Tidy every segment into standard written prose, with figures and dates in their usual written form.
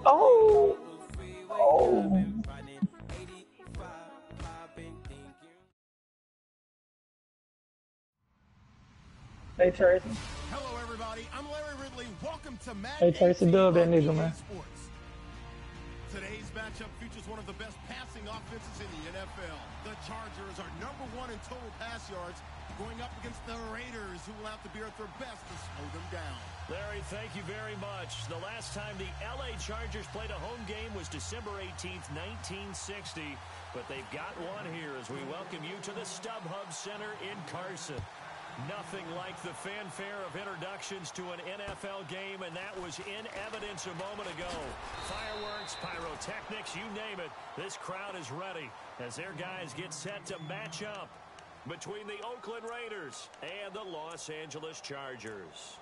Oh. Oh. Hey Tracy. Hello everybody, I'm Larry Ridley. Welcome to Hey Madden Tracy, dub that nigga, man. Sports. Today's matchup features one of the best passing offenses in the NFL. The Chargers are #1 in total pass yards, going up against the Raiders, who will have to be at their best to slow them down. Larry, thank you very much. The last time the LA Chargers played a home game was December 18th, 1960. But they've got one here as we welcome you to the StubHub Center in Carson. Nothing like the fanfare of introductions to an NFL game, and that was in evidence a moment ago. Fireworks, pyrotechnics, you name it. This crowd is ready as their guys get set to match up between the Oakland Raiders and the Los Angeles Chargers.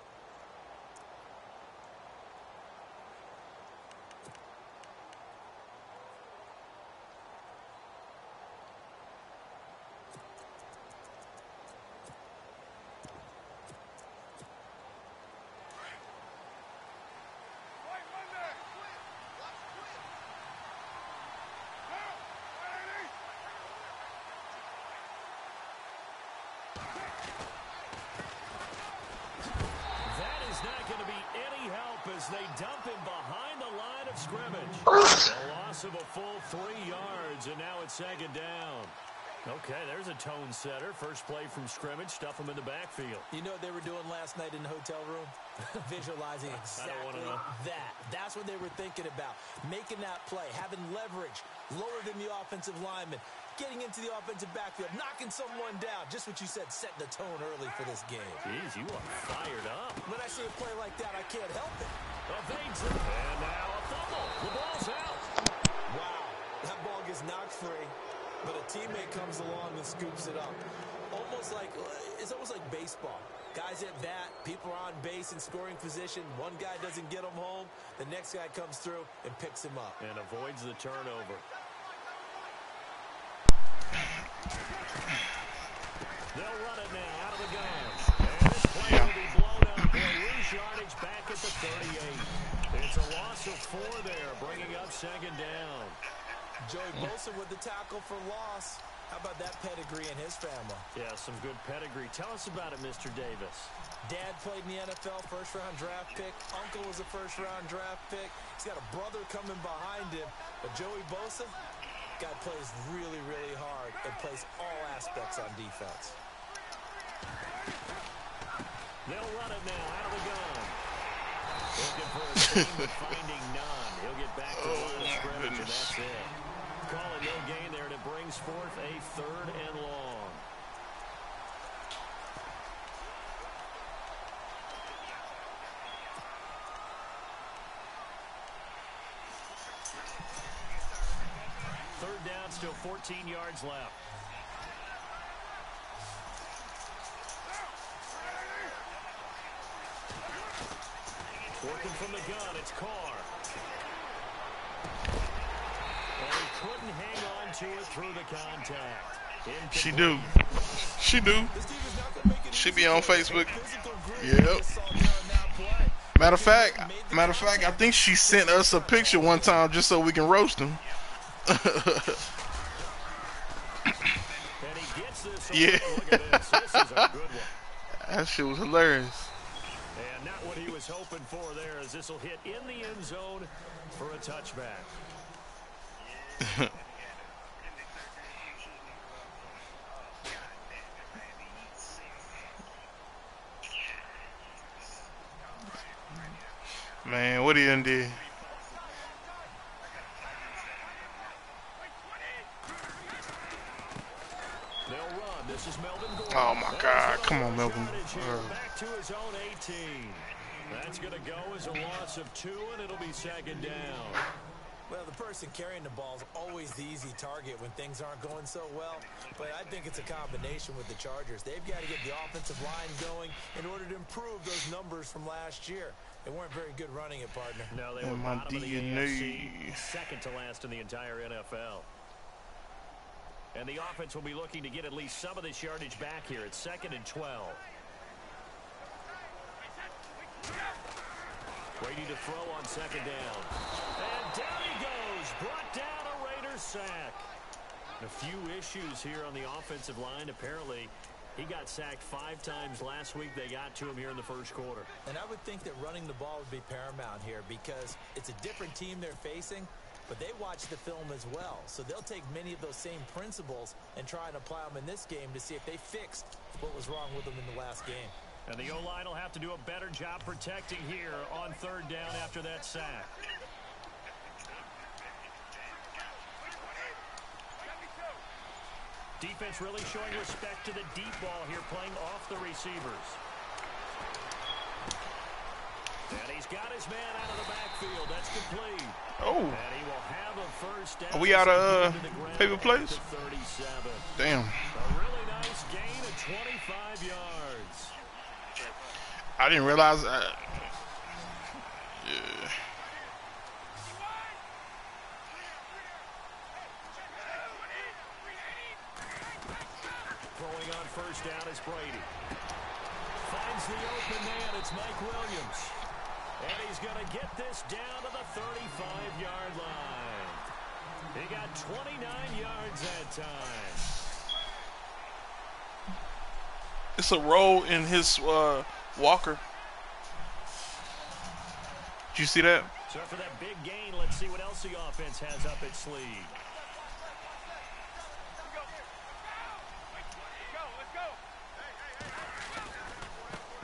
As they dump him behind the line of scrimmage. A loss of a full 3 yards, and now it's 2nd down. Okay, there's a tone setter. First play from scrimmage, stuff him in the backfield. You know what they were doing last night in the hotel room? Visualizing exactly that. That's what they were thinking about. Making that play, having leverage, lower than the offensive lineman, getting into the offensive backfield, knocking someone down. Just what you said, setting the tone early for this game. Jeez, you are fired up. When I see a play like that, I can't help it. Evades it. And now a fumble. The ball's out. Wow. That ball gets knocked free, but a teammate comes along and scoops it up. It's almost like baseball. Guys at bat, people are on base in scoring position. One guy doesn't get him home. The next guy comes through and picks him up. And avoids the turnover. They'll run it now out of the gun. And this play will be blown up. They'll lose yardage back at the 38. It's a loss of 4 there, bringing up 2nd down. Joey Bosa with the tackle for loss. How about that pedigree in his family? Yeah, some good pedigree. Tell us about it, Mr. Davis. Dad played in the NFL, first-round draft pick. Uncle was a first-round draft pick. He's got a brother coming behind him. But Joey Bosa, guy plays really, really hard and plays all aspects on defense. They'll run it now out of the gun. Looking for a team, but finding none. He'll get back to the line of scrimmage, and that's it. Calling no gain there, and it brings forth a 3rd and long. Third down, still 14 yards left. Working from the gun, it's Carr. And he couldn't hang on to it through the contact. She do. She do. She be on Facebook. Yep. Matter of fact, I think she sent us a picture one time just so we can roast him. Yeah. That shit was hilarious. And not what he was hoping for there, as this will hit in the end zone for a touchback. Man, what he done did? Oh my God! Come on, Melvin. Back to his own 18. That's going to go as a loss of 2, and it'll be 2nd down. Well, the person carrying the ball is always the easy target when things aren't going so well. But I think it's a combination with the Chargers. They've got to get the offensive line going in order to improve those numbers from last year. They weren't very good running it, partner. No, they were bottom of the AFC. ranks second to last in the entire NFL. And the offense will be looking to get at least some of this yardage back here. It's 2nd and 12. Brady to throw on 2nd down. And down he goes. Brought down a Raiders sack. A few issues here on the offensive line. Apparently, he got sacked 5 times last week. They got to him here in the first quarter. And I would think that running the ball would be paramount here because it's a different team they're facing, but they watch the film as well. So they'll take many of those same principles and try and apply them in this game to see if they fixed what was wrong with them in the last game. And the O-line will have to do a better job protecting here on 3rd down after that sack. Defense really showing respect to the deep ball here, playing off the receivers. And he's got his man out of the backfield. That's complete. Oh. And he will have a first down. Are we out of paper plays? Damn. A really nice gain of 25 yards. I didn't realize. Yeah. Throwing on first down is Brady. Finds the open man. It's Mike Williams. And he's going to get this down to the 35-yard line. He got 29 yards that time. It's a roll in his Walker. Did you see that? So for that big gain, let's see what else the offense has up its sleeve.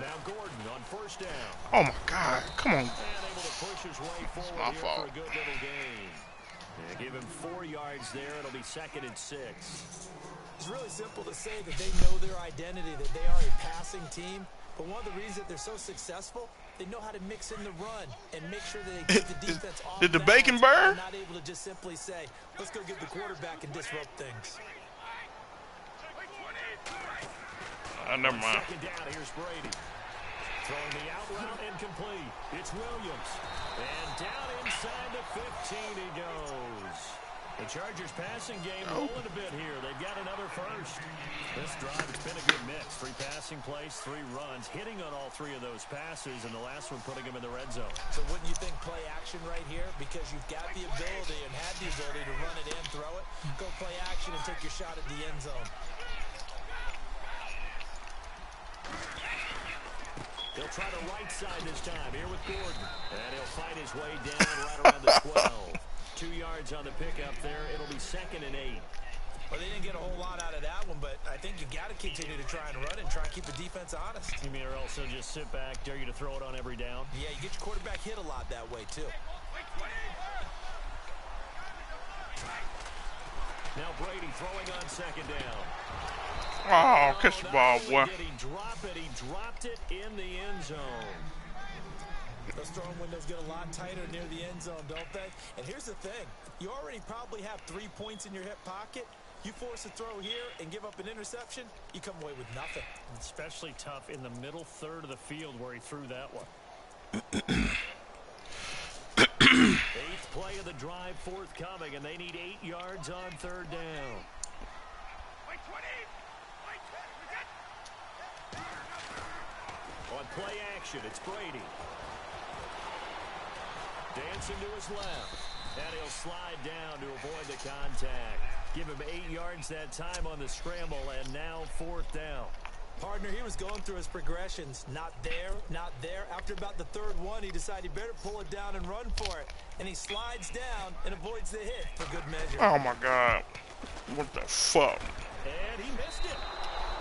Now Gordon on first down. Oh my God! Come on. And able to push his way forward my here fault. for a good little gain. Yeah, give him 4 yards there. It'll be 2nd and 6. It's really simple to say that they know their identity, that they are a passing team. But one of the reasons that they're so successful, they know how to mix in the run and make sure that they keep the defense off. Did the bacon burn? Not able to just simply say, let's go get the quarterback and disrupt things. Never mind. 2nd down, here's Brady. Throwing the out route incomplete. It's Williams. And down inside the 15 he goes. The Chargers passing game rolling a bit here. They've got another first. This drive, it's been a good mix. 3 passing plays, 3 runs, hitting on all 3 of those passes, and the last one putting him in the red zone. So wouldn't you think play action right here? Because you've got the ability and had the ability to run it and throw it. Go play action and take your shot at the end zone. He'll try the right side this time here with Gordon. And he'll fight his way down right around the 12. 2 yards on the pickup there. It'll be 2nd and 8. Well, they didn't get a whole lot out of that one, but I think you got to continue to try and run it and try and keep the defense honest. You mean or also just sit back, dare you to throw it on every down? Yeah, you get your quarterback hit a lot that way, too. Now Brady throwing on 2nd down. Oh, catch the ball, boy. Did he drop it? He dropped it in the end zone. Those throwing windows get a lot tighter near the end zone, don't they? And here's the thing. You already probably have 3 points in your hip pocket. You force a throw here and give up an interception, you come away with nothing. Especially tough in the middle third of the field where he threw that one. 8th play of the drive forthcoming, and they need 8 yards on 3rd down. On play action, it's Brady. Dancing to his left. And he'll slide down to avoid the contact. Give him 8 yards that time on the scramble, and now 4th down. Partner, he was going through his progressions. Not there, not there. After about the 3rd one, he decided he better pull it down and run for it. And he slides down and avoids the hit for good measure. Oh my God. What the fuck? And he missed it.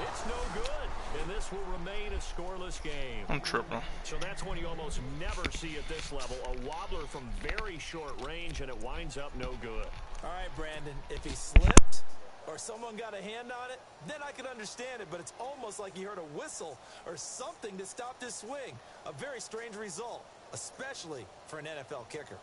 It's no good. And this will remain a scoreless game. I'm tripping. So that's one you almost never see at this level. A wobbler from very short range, and it winds up no good. All right, Brandon, if he slipped or someone got a hand on it, then I could understand it, but it's almost like he heard a whistle or something to stop this swing. A very strange result, especially for an NFL kicker.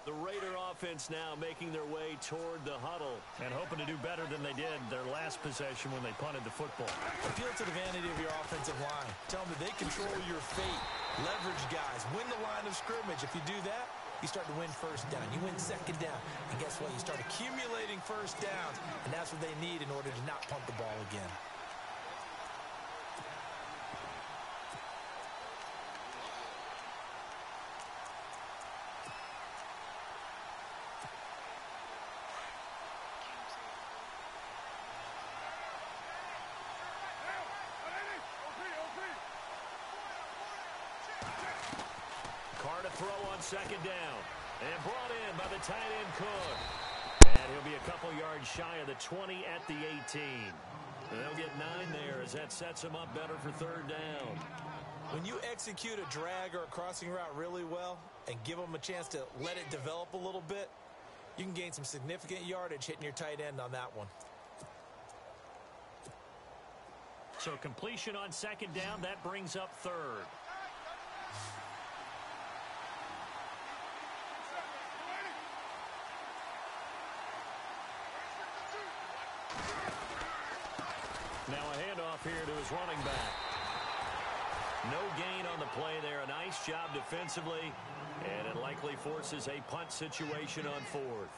The Raider offense now making their way toward the huddle and hoping to do better than they did their last possession when they punted the football. Appeal to the vanity of your offensive line. Tell them that they control your fate. Leverage guys, win the line of scrimmage. If you do that, you start to win first down. You win second down. And guess what? You start accumulating first downs. And that's what they need in order to not punt the ball again. Throw on second down. And brought in by the tight end Cook. And he'll be a couple yards shy of the 20 at the 18. And they'll get 9 there as that sets him up better for third down. When you execute a drag or a crossing route really well and give them a chance to let it develop a little bit, you can gain some significant yardage hitting your tight end on that one. So completion on second down, that brings up third. Now a handoff here to his running back. No gain on the play there. A nice job defensively, and it likely forces a punt situation on fourth.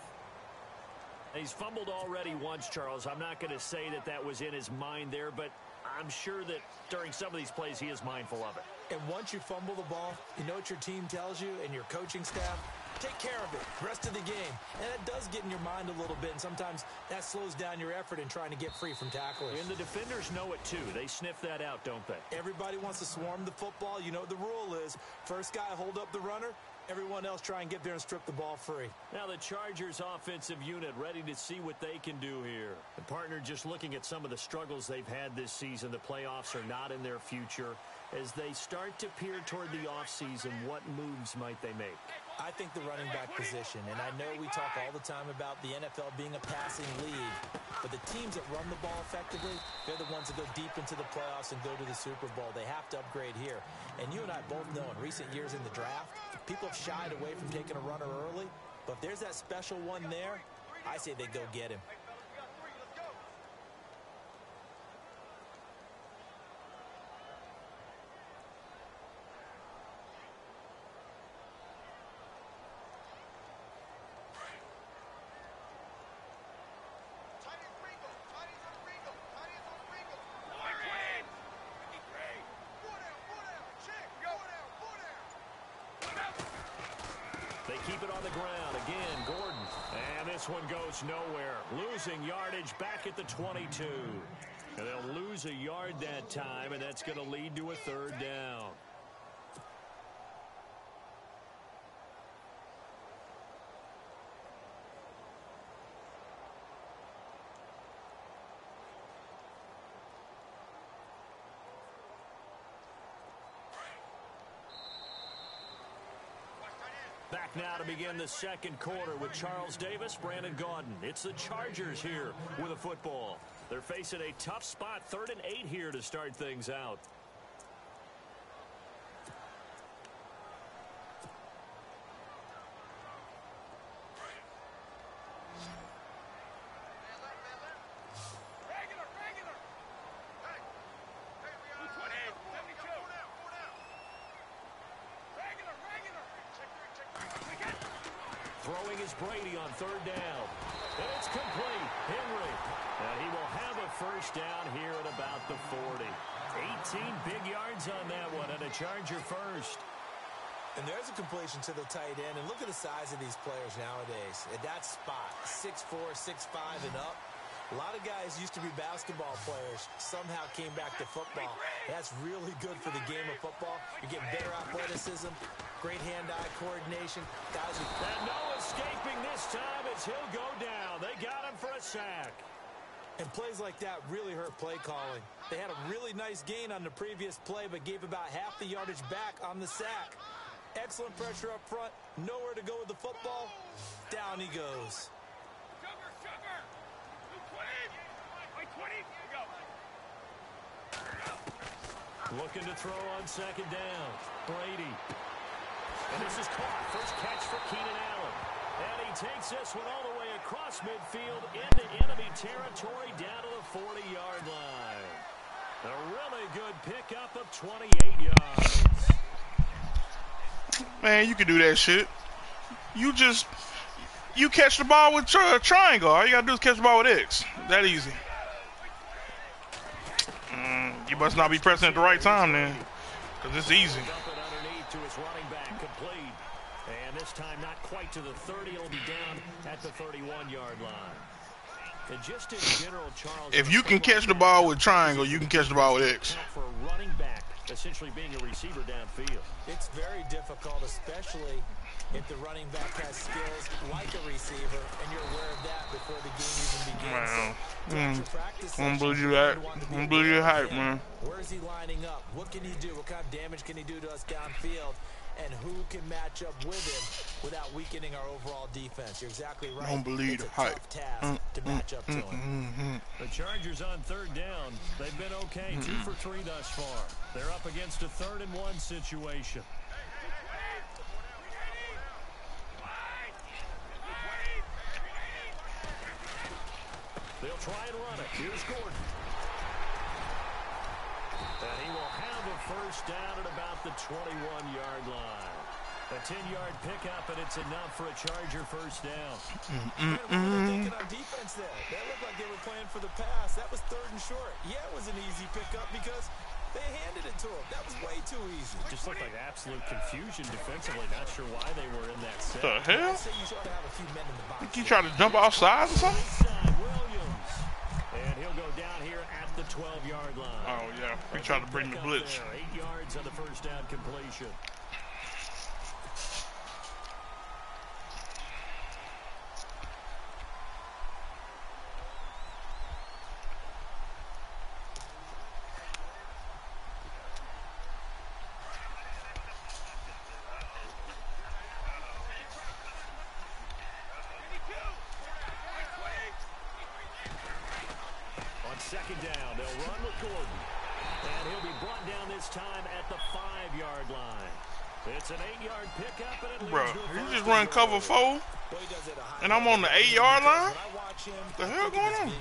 He's fumbled already once, Charles. I'm not going to say that that was in his mind there, but I'm sure that during some of these plays he is mindful of it. And once you fumble the ball, you know what your team tells you and your coaching staff? Take care of it. Rest of the game. And that does get in your mind a little bit, and sometimes that slows down your effort in trying to get free from tacklers. And the defenders know it, too. They sniff that out, don't they? Everybody wants to swarm the football. You know what the rule is. First guy hold up the runner. Everyone else try and get there and strip the ball free. Now the Chargers offensive unit ready to see what they can do here. The partner just looking at some of the struggles they've had this season. The playoffs are not in their future. As they start to peer toward the offseason, what moves might they make? I think the running back position, and I know we talk all the time about the NFL being a passing league, but the teams that run the ball effectively, they're the ones that go deep into the playoffs and go to the Super Bowl. They have to upgrade here. And you and I both know in recent years in the draft, people have shied away from taking a runner early, but if there's that special one there, I say they go get him. They keep it on the ground. Again, Gordon. And this one goes nowhere. Losing yardage back at the 22. And they'll lose a yard that time, and that's going to lead to a third down. Back now to begin the second quarter with Charles Davis, Brandon Gaudin. It's the Chargers here with a football. They're facing a tough spot, 3rd and 8 here to start things out. Throwing is Brady on 3rd down. And it's complete. Henry. And he will have a first down here at about the 40. 18 big yards on that one, and a Charger first. And there's a completion to the tight end. And look at the size of these players nowadays. At that spot, 6'4", 6'5", and up. A lot of guys used to be basketball players, somehow came back to football. That's really good for the game of football. You're getting better athleticism, great hand-eye coordination. Guys who... And no escaping this time as he'll go down. They got him for a sack. And plays like that really hurt play calling. They had a really nice gain on the previous play, but gave about half the yardage back on the sack. Excellent pressure up front, nowhere to go with the football. Down he goes. Looking to throw on second down. Brady. And this is caught. First catch for Keenan Allen. And he takes this one all the way across midfield into enemy territory down to the 40-yard line. A really good pickup of 28 yards. Man, you can do that shit. You catch the ball with triangle. All you gotta do is catch the ball with X. That easy. You must not be pressing at the right time then, because it's easy. And this time not quite to the 30. It'll be down at the 31-yard line. And just in general, Charles, if you can catch the ball with triangle, you can catch the ball with X. For a running back, essentially being a receiver downfield. It's very difficult, especially if the running back has skills like a receiver, and you're aware of that before the game even begins. I'm believe you that. I'm believe you hype, man. Where is he lining up? What can he do? What kind of damage can he do to us downfield? And who can match up with him without weakening our overall defense? You're exactly right. Don't believe it's the a hype. tough task to match up to him. The Chargers on third down. They've been okay, 2 for 3 thus far. They're up against a 3rd and 1 situation. They'll try and run it. Here's Gordon. And he will have a first down at about the 21-yard line. A 10-yard pickup, and it's enough for a Charger first down. What were they thinking on defense there? That looked like they were playing for the pass. That was 3rd and short. Yeah, it was an easy pickup because they handed it to him. That was way too easy. Just looked like absolute confusion defensively. Not sure why they were in that set. The hell? I say you ought to have a few men in the box. Think he tried to jump outside or something? Inside, Williams. And he'll go down here at the 12-yard line. Oh, yeah. He tried to bring the blitz. 8 yards on the first down completion. Second down, they'll run with Gordon. And he'll be brought down this time at the 5-yard line. It's an 8-yard pickup, and it Bro, leads to a you first just run cover 4, and I'm on the 8-yard line? What the hell going on?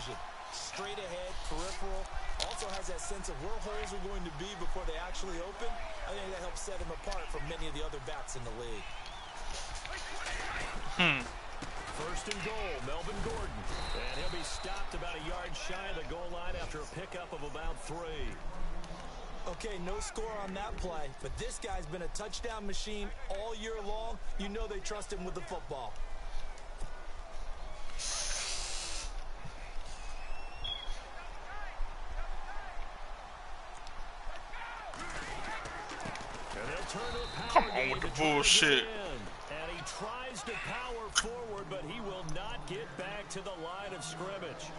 Straight ahead, peripheral. Also has that sense of where holes are going to be before they actually open. I think that helps set him apart from many of the other backs in the league. First and goal, Melvin Gordon. And he'll be stopped about a yard shy of the goal line after a pickup of about 3. Okay, no score on that play, but this guy's been a touchdown machine all year long. You know they trust him with the football. And they'll turn to a Come power on game with the to try to bullshit. get in. And he tries to power forward, but he will not get back to the line of scrimmage.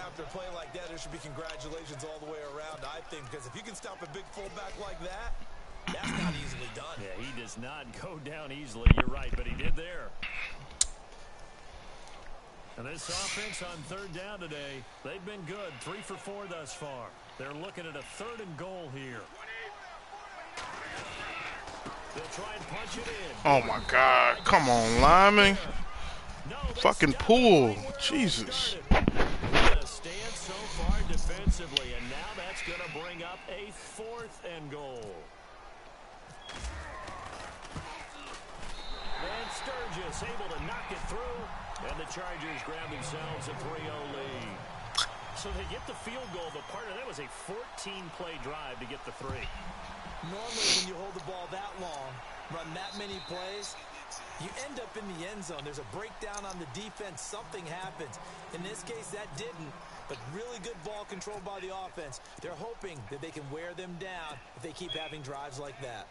After a play like that, there should be congratulations all the way around, I think, because if you can stop a big fullback like that, that's not easily done. Yeah, he does not go down easily. You're right, but he did there. And this offense on third down today, they've been good. 3 for 4 thus far. They're looking at a 3rd and goal here. They'll try and punch it in. Oh, my God. Come on, lineman. Fucking pull. Jesus. Stand so far defensively, and now that's going to bring up a 4th and goal. And Sturgis able to knock it through, and the Chargers grab themselves a 3-0 lead. So they get the field goal, but part of that was a 14-play drive to get the 3. Normally, when you hold the ball that long, run that many plays, you end up in the end zone. There's a breakdown on the defense. Something happens. In this case, that didn't, but really good ball control by the offense. They're hoping that they can wear them down if they keep having drives like that.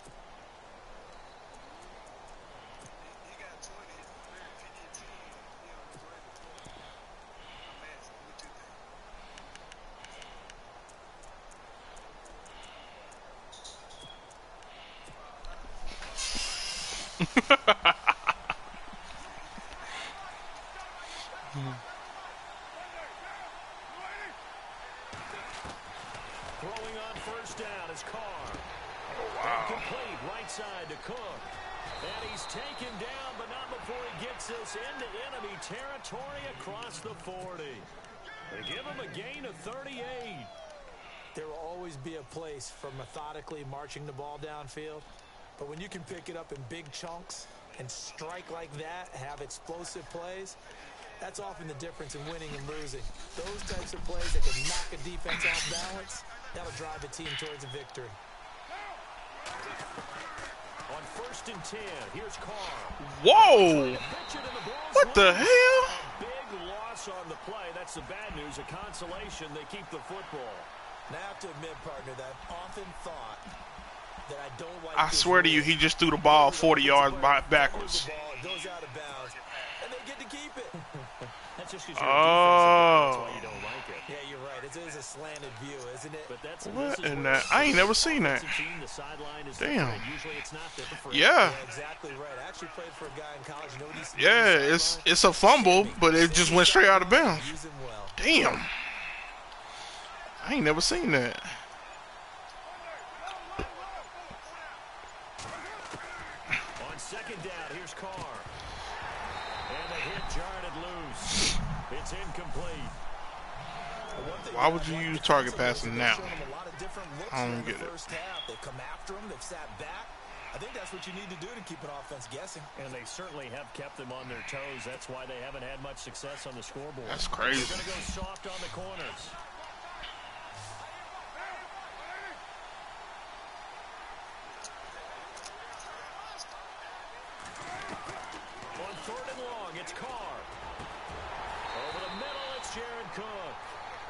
Throwing on first down is Carr. Oh, wow. Complete right side to Cook. And he's taken down, but not before he gets this into enemy territory across the 40. They give him a gain of 38. There will always be a place for methodically marching the ball downfield, But when you can pick it up in big chunks and strike like that, have explosive plays, that's often the difference in winning and losing. Those types of plays that can knock a defense off balance, that'll drive a team towards a victory. On 1st and 10, here's Carr. Whoa! What the hell? A big loss on the play. That's the bad news. A consolation. They keep the football. Now I have to admit, partner, that I've often thought that I don't like. I swear to you, he just threw the ball 40 yards backwards. It goes out of bounds, and they get to keep it. That's just because you're a defensive. That's why you don't like it. Yeah, you're right. It is a slanted view, isn't it? But that's What in that? I ain't never seen that. Damn. Yeah. Exactly right. I actually played for a guy in college. You know what Yeah, it's a fumble, but it just went straight out of bounds. Damn. I ain't never seen that. On 2nd down, here's Carr. And the hit jarred loose. It's incomplete. Why would you use target passing now? I don't get it. They've come after him. They've sat back. I think that's what you need to do to keep an offense guessing. And they certainly have kept them on their toes. That's why they haven't had much success on the scoreboard. That's crazy. They're going to go soft on the corners. On 3rd and long, it's Carr. Over the middle, it's Jared Cook.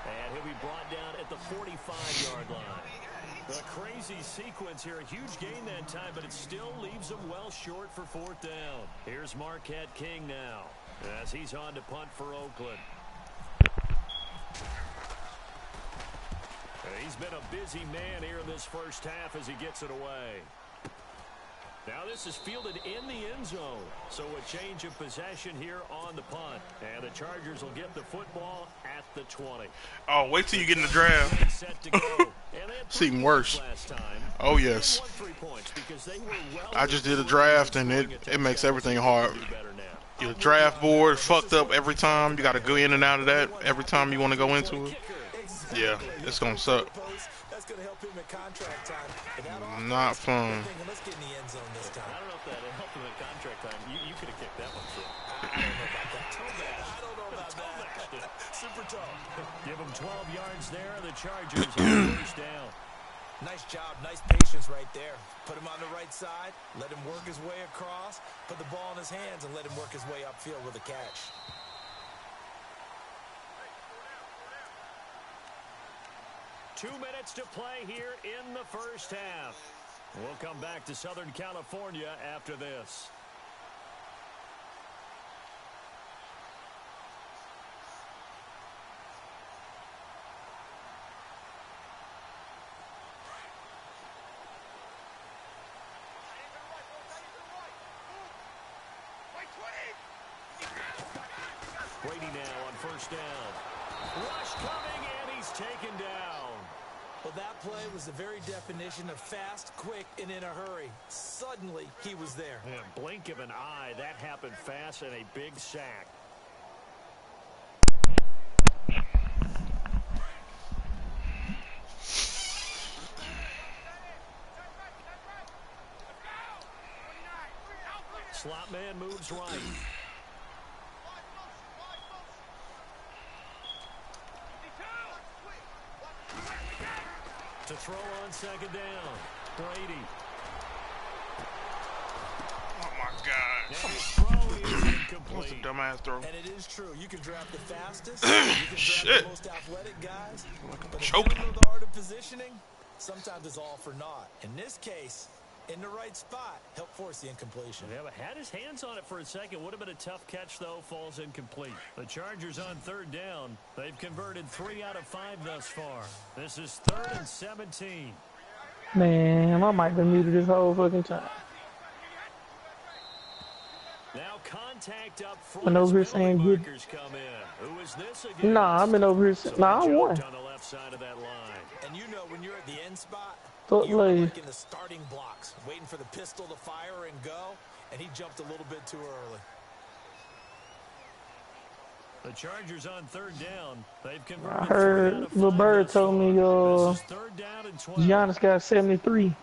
And he'll be brought down at the 45-yard line. A crazy sequence here. A huge gain that time, but it still leaves them well short for 4th down. Here's Marquette King now as he's on to punt for Oakland. He's been a busy man here in this first half as he gets it away. Now this is fielded in the end zone, so a change of possession here on the punt. And the Chargers will get the football at the 20. Oh, wait till you get in the draft. Set to go. It's even worse. Oh, yes. I just did a draft, and it makes everything hard. Your draft board fucked up every time. You got to go in and out of that every time you want to go into it. Yeah, it's going to suck. Not fun. Let's get in the end zone this time. I don't know if that helped him in contract time. You could have kicked that one through. I don't know about that. Super tough. Give him 12 yards there. The Chargers on 1st down. Nice job. Nice patience right there. Put him on the right side. Let him work his way across. Put the ball in his hands and let him work his way upfield with a catch. Two minutes to play here in the first half. We'll come back to Southern California after this. Brady now on 1st down. Rush coming, and he's taken down. Well, that play was the very definition of fast, quick, and in a hurry. Suddenly, he was there. Yeah, blink of an eye. That happened fast and a big sack. Slot man moves right. To throw on 2nd down. Brady. Oh, my God. Now his throw is incomplete. What's a dumbass throw? And it is true. You can draft the fastest. You can draft the most athletic guys. But if you don't know the art of positioning, sometimes it's all for naught. In this case, in the right spot, help force the incompletion. Yeah, but had his hands on it for a second. Would have been a tough catch, though. Falls incomplete. The Chargers on 3rd down. They've converted 3 out of 5 thus far. This is 3rd and 17. Man, I might have been muted this whole fucking time. Now contact up front. I'm over here saying good. Come in. Who is this against? Nah, I've been over here. Nah, I won. On the left side of that line. And you know when you're at the end spot, Thought you were like like in the starting blocks, waiting for the pistol to fire and go, and he jumped a little bit too early. The Chargers on 3rd down. They've converted. I heard Lil Bird told me This is 3rd down and 12. Giannis got 73.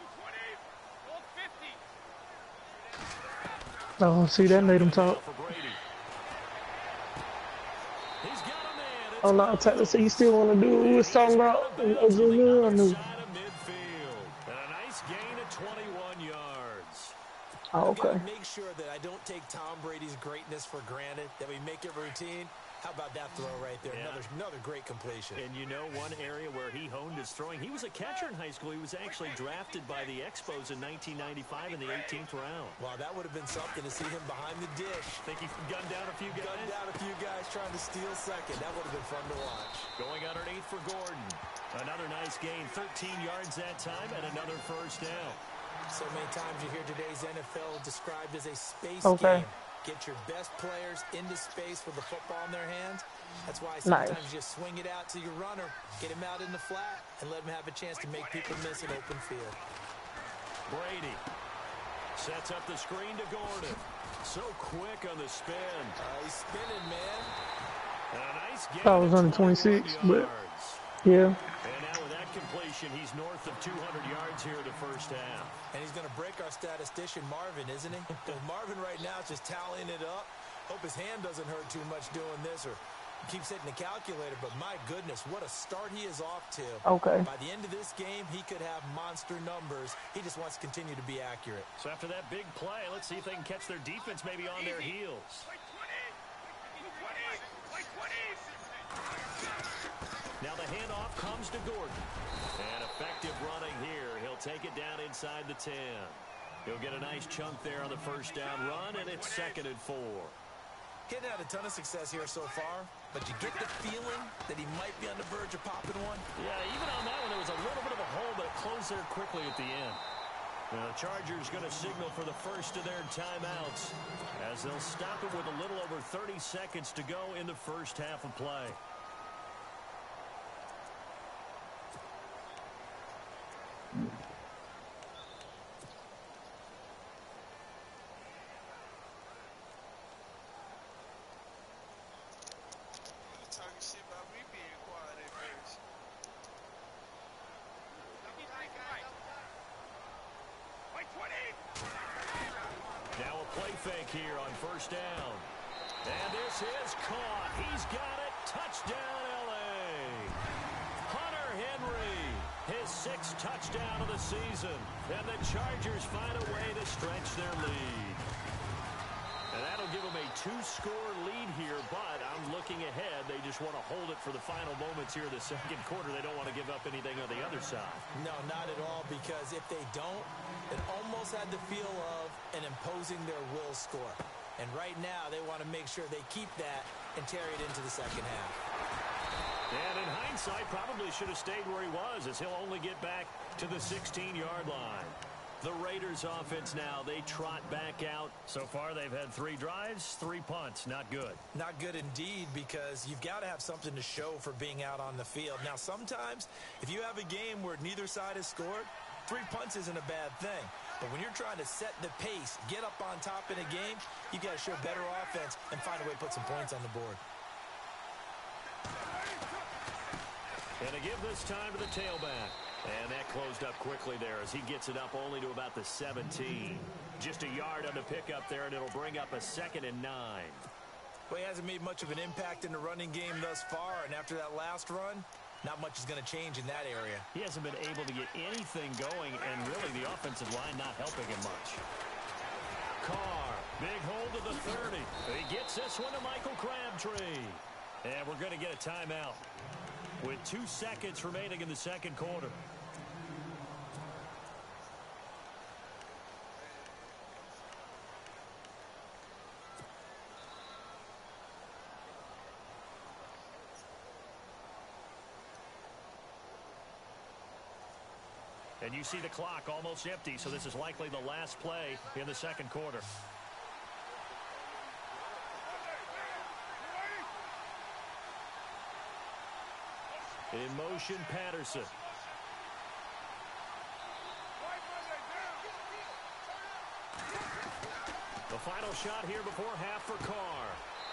Oh, see, that made him talk. He's got a man. Oh, It's no, Tyler Williams. said you still want to do what we was He's talking out about of in bounds on the Ogml. I other knew. side of midfield. And a nice gain of 21 yards. Oh, I've got okay. to make sure that I don't take Tom Brady's greatness for granted, that we make it routine. How about that throw right there? Yeah. Another great completion. And you know one area where he honed his throwing? He was a catcher in high school. He was actually drafted by the Expos in 1995 in the 18th round. Wow, that would have been something to see him behind the dish. Think he gunned down a few guys? Gunned down a few guys trying to steal second. That would have been fun to watch. Going underneath for Gordon. Another nice gain, 13 yards that time, and another first down. So many times you hear today's NFL described as a space Okay. game. Get your best players into space with the football in their hands. That's why sometimes you just swing it out to your runner, get him out in the flat, and let him have a chance to make people miss an open field. Brady sets up the screen to Gordon. So quick on the spin. He's spinning, man. And a nice gain Thought it was of under 26, but yards. yeah. And now with that completion, he's north of 200 yards here in the first half. And he's going to break our statistician, Marvin, isn't he? Marvin right now is just tallying it up. Hope his hand doesn't hurt too much doing this or keeps hitting the calculator. But my goodness, what a start he is off to. Okay. By the end of this game, he could have monster numbers. He just wants to continue to be accurate. So after that big play, let's see if they can catch their defense maybe on their heels. Now the handoff comes to Gordon. And effective running here. He'll take it down inside the 10. He'll get a nice chunk there on the first down run, and it's 2nd and 4. Getting out a ton of success here so far, but you get the feeling that he might be on the verge of popping one. Yeah, even on that one, there was a little bit of a hole, but it closed there quickly at the end. Now, the Chargers going to signal for the first of their timeouts as they'll stop it with a little over 30 seconds to go in the first half of play. Now a play fake here on first down. And this is caught. He's got it. Touchdown, L.A. Hunter Henry, his 6th touchdown of the season. And the Chargers find a way to stretch their lead. And that'll give them a 2-score lead here, but I'm looking ahead. They just want to hold it for the final moments here in the second quarter. They don't want to give up anything on the other side. No, not at all, because if they don't, it almost had the feel of an imposing their will score. And right now, they want to make sure they keep that and carry it into the second half. And in hindsight, probably should have stayed where he was, as he'll only get back to the 16-yard line. The Raiders offense now, they trot back out. So far, they've had 3 drives, 3 punts. Not good. Not good indeed, because you've got to have something to show for being out on the field. Now, sometimes, if you have a game where neither side has scored, 3 punts isn't a bad thing. But when you're trying to set the pace, get up on top in a game, you've got to show better offense and find a way to put some points on the board. And to give this time to the tailback. And that closed up quickly there as he gets it up only to about the 17. Just a yard on the pickup there, and it'll bring up a 2nd and 9. Well, he hasn't made much of an impact in the running game thus far, and after that last run, not much is going to change in that area. He hasn't been able to get anything going, and really the offensive line not helping him much. Carr, big hold to the 30. He gets this one to Michael Crabtree. And we're going to get a timeout with 2 seconds remaining in the second quarter. And you see the clock almost empty, so this is likely the last play in the second quarter. In motion, Patterson. The final shot here before half for Carr.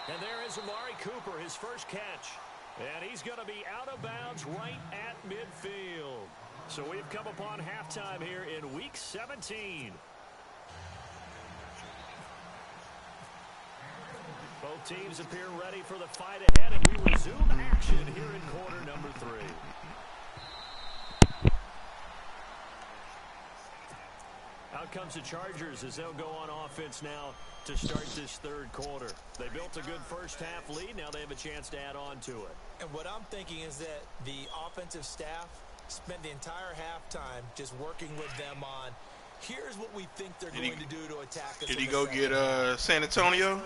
And there is Amari Cooper, his first catch. And he's going to be out of bounds right at midfield. So we've come upon halftime here in Week 17. Both teams appear ready for the fight ahead, and we resume action here in quarter number 3. Out comes the Chargers as they'll go on offense now to start this third quarter. They built a good first half lead. Now they have a chance to add on to it. And what I'm thinking is that the offensive staff spent the entire halftime just working with them on, here's what we think they're going to do to attack us. Did he go get San Antonio?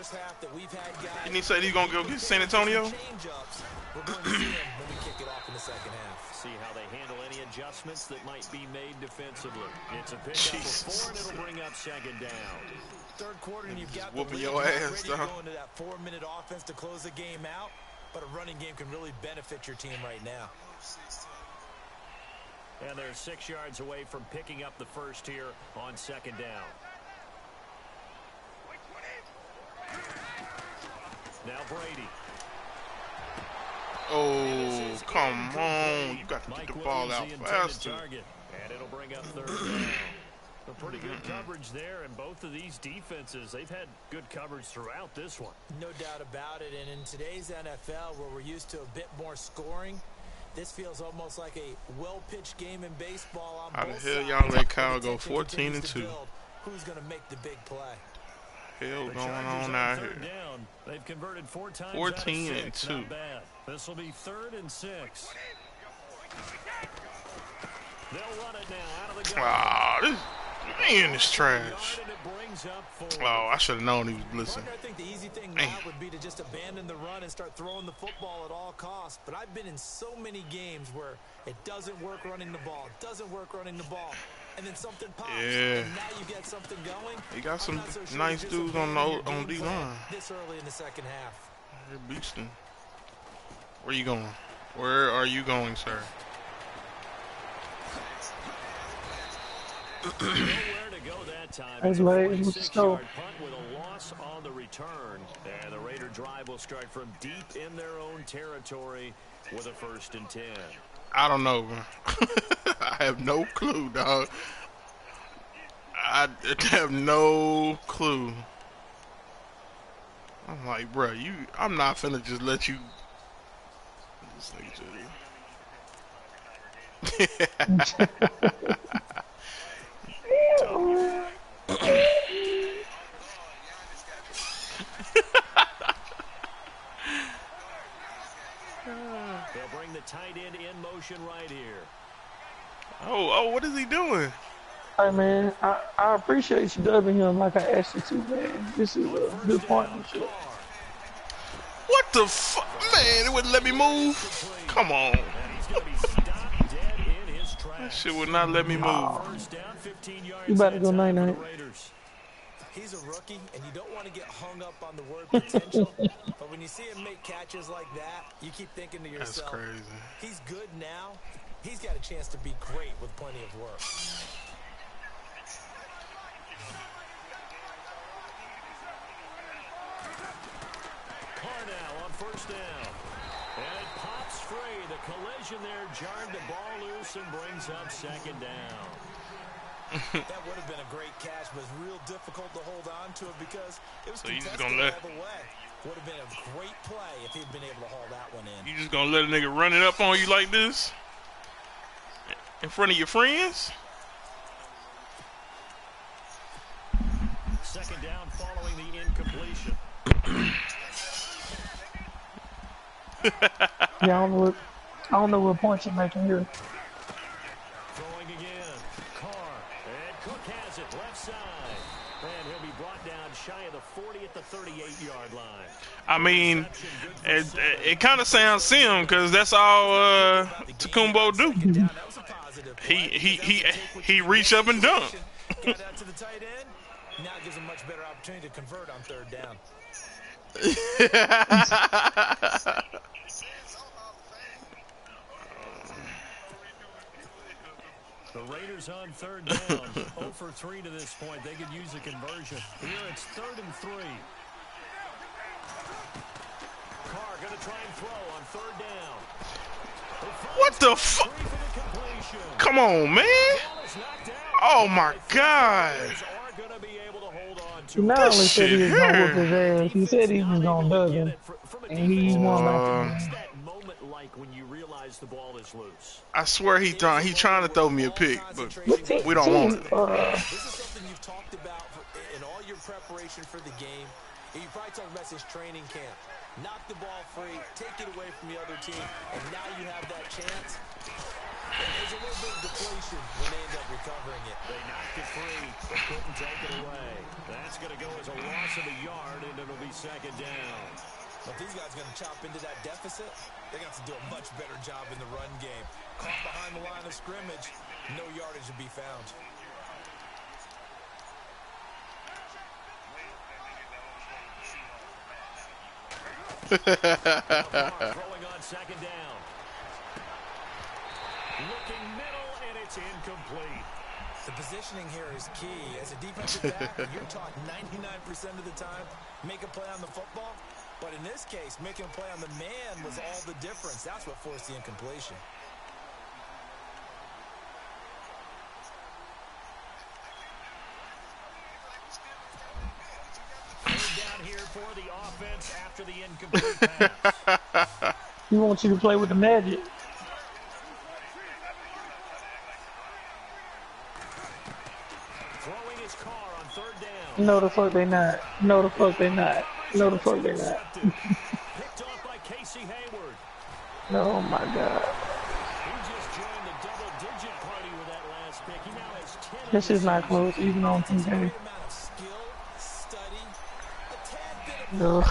Didn't he say he's going to go get San Antonio? We're going to see him when we kick it off in the second half. See how they handle any adjustments that might be made defensively. It's a pickup of 4, and it'll bring up second down. Third quarter, and you've got whooping the your ass, ready to go into that 4-minute offense to close the game out. But a running game can really benefit your team right now. And they're 6 yards away from picking up the first here on second down. Now Brady. Oh, come on. You got to get the ball out faster. And it'll bring up third down. A pretty good coverage there, and both of these defenses, they've had good coverage throughout this one. No doubt about it, and in today's NFL, where we're used to a bit more scoring, this feels almost like a well-pitched game in baseball on both sides. How the hell y'all let Kyle go 14-2? Who's going to make the big play? Hell going on out here. Down. They've converted 4 times 14-2. Not bad. This will be 3rd and 6. They'll run it now out of the gun. Ah, this man is trash. Oh, I should have known he was blitzing. I think the easy thing now would be to just abandon the run and start throwing the football at all costs. But I've been in so many games where it doesn't work running the ball, and then something pops. Yeah. And now you get something going. He got some nice dudes on D-line. This early in the second half. They're beasting. Where you going? Where are you going, sir? Nowhere to go that time. It's a 46-yard punt with a loss on the return. And the Raider drive will start from deep in their own territory with a 1st and 10. I don't know, man. I have no clue, dog. I have no clue. I'm like, bro, I'm not finna just let you. This nigga They'll bring the tight end in motion right here. Oh, what is he doing? Hey, man, I appreciate you dubbing him like I asked you to, man. This is a good partnership. What the fuck? Man, it wouldn't let me move. Come on. That shit would not let me move. You better go night-night. He's a rookie, and you don't want to get hung up on the word potential. But when you see him make catches like that, you keep thinking to yourself, that's crazy. He's good now. He's got a chance to be great with plenty of work. Carnell on 1st down. And it pops free. The collision there jarred the ball loose and brings up second down. That would have been a great catch, but it's real difficult to hold on to it because it was contested all the way. Would have been a great play if he'd been able to haul that one in. You just gonna let a nigga run it up on you like this? In front of your friends? Second down following the incompletion. Yeah, I don't know what point you're making here. Throwing again. Carr. And Cook has it left side. And he'll be brought down shy of the 40 at the 38-yard line. I mean, it kind of sounds sim because that's all Tacumbo do. He reach up and dunk. Got out to the tight end. Now it gives him much better opportunity to convert on 3rd down. The Raiders on 3rd down. 0 for 3 to this point. They could use a conversion. Here it's 3rd and 3. Carr going to try and throw on 3rd down. What the fuck? Come on, man. Oh, my God. Are going to be able to hold on to He him. not That only said shit he was gonna whoop his here. ass, he said he was gonna dub him, From a and he defensive won by 10 Boy, what's games. that moment like when you realize the ball is loose? I swear he It is trying a he trying to moment where throw me a all pick, but But concentration we goes don't back want to it. the ball. This is something you've talked about in all your preparation for the game. And you probably talked about since training camp. Knock the ball free, take it away from the other team, and now you have that chance. There's a little bit of deflation when they end up recovering it. They knocked it free, but couldn't take it away. That's going to go as a loss of a yard, and it'll be second down. But these guys are going to chop into that deficit. They got to do a much better job in the run game. Caught behind the line of scrimmage, no yardage to be found. Throwing on second down. Looking middle, and it's incomplete. The positioning here is key. As a defensive back, you're taught 99% of the time, make a play on the football. But in this case, making a play on the man was all the difference. That's what forced the incompletion. Down here for the offense after the incomplete pass. He wants you to play with the Magic. Throwing his car on third down. No, the fuck they not. No, the fuck they not. No, the fuck they not. Picked off by Casey Hayward. Oh my God. He just joined the double-digit party with that last pick. He now has 10. This is not close, even on Great 2K. amount of skill, study, a tad bit Ugh.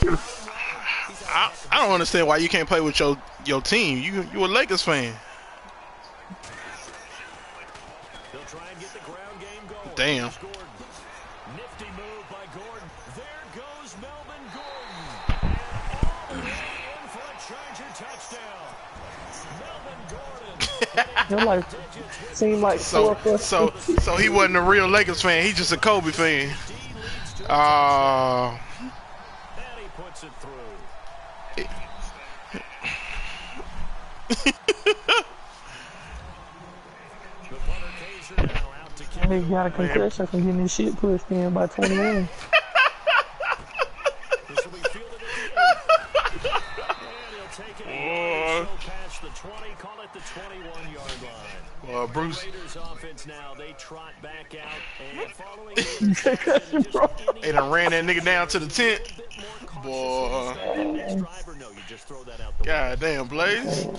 of I don't understand why you can't play with your team. You a Lakers fan. They'll try and get the ground game going. Damn. Here's Gordon. Nifty move by Gordon. There goes Melvin Gordon. And all the way in for a Charger touchdown. Melvin Gordon. They're like, seem like So four so he wasn't a real Lakers fan. He's just a Kobe fan. And he puts it through. The punter Kaiser now out to kick. He got a concussion from getting his shit pushed in by 21. This will be fielded at the 8. And he'll take it in. So past the 20, call it the 21-yard line. Bruce, Raiders offense now, they trot back out and following the interception, just they done ran that nigga down to the tent. Boy, next driver, no, you just throw that out the god damn, Blaze. you are.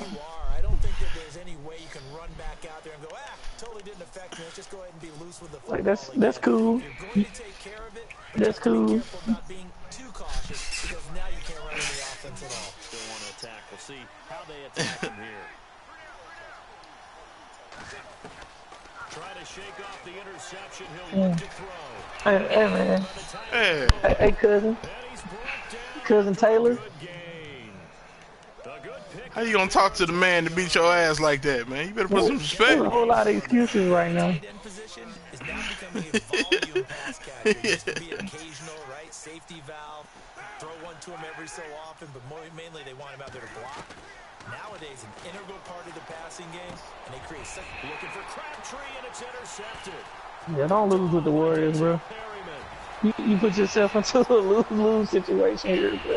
I don't think that there's any way you can run back out there and go, totally didn't affect me. Let's just go ahead and be loose with the football. Like that's cool. If you're going to take care of it, That's be cool. careful about being too cautious because now you can't run any offense at all. Still want to attack. We'll see how they attack him here. Try to shake off the interception. He'll look to throw. Hey man. Hey, Hey cousin. And he's brought down. Cousin Taylor. Good gain. A good pick. how you gonna talk to the man to beat your ass like that, man? You better put some There's a respect. whole lot of excuses right now. Tight end position is now becoming a volume pass catcher. It used to be occasional, right? Safety valve. Throw one to him every so often, but mainly they want him out there to block. Nowadays, an integral part of the passing game, and they create second. Looking for Crabtree, and it's intercepted. Yeah, don't lose with the Warriors, bro. Perryman. You put yourself into a lose-lose situation here, but And he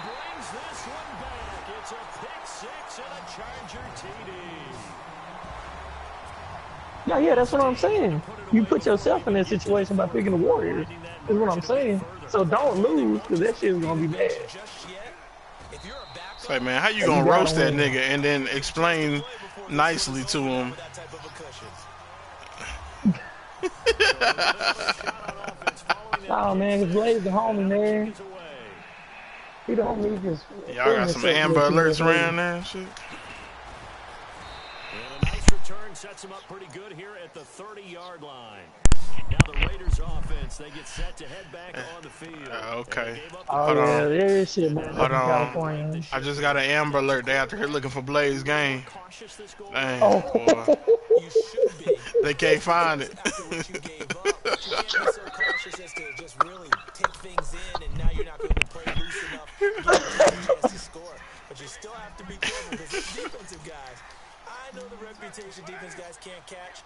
brings this one back. It's a pick six and a Charger TD. yeah, that's what I'm saying. You put yourself in that situation by picking the Warriors. Is what I'm saying. So don't lose, because that shit's gonna be bad. Just yet, if you're a backup, Say, man, how you gonna gotta roast that win. nigga and then explain nicely to him? with that type of a cushion. Oh man, cause Blaze the homie, man. He don't need this. Y'all got some Amber Alerts around there and shit. And a nice return sets him up pretty good here at the 30-yard line. Now the Raiders offense, they get set to head back on the field. Okay. Oh Hold yeah, on. there is shit, man. Hold on. California. I just got an Amber Alert. They out here looking for Blaze game. Cautious this goal. Dang, Oh. boy. You should be. They can't find it. After what you gave up, but you can't be so cautious as to just really take things in, and now you're not going to play loose enough to get a chance to score. But you still have to be careful because these defensive guys, I know the reputation defense guys can't catch.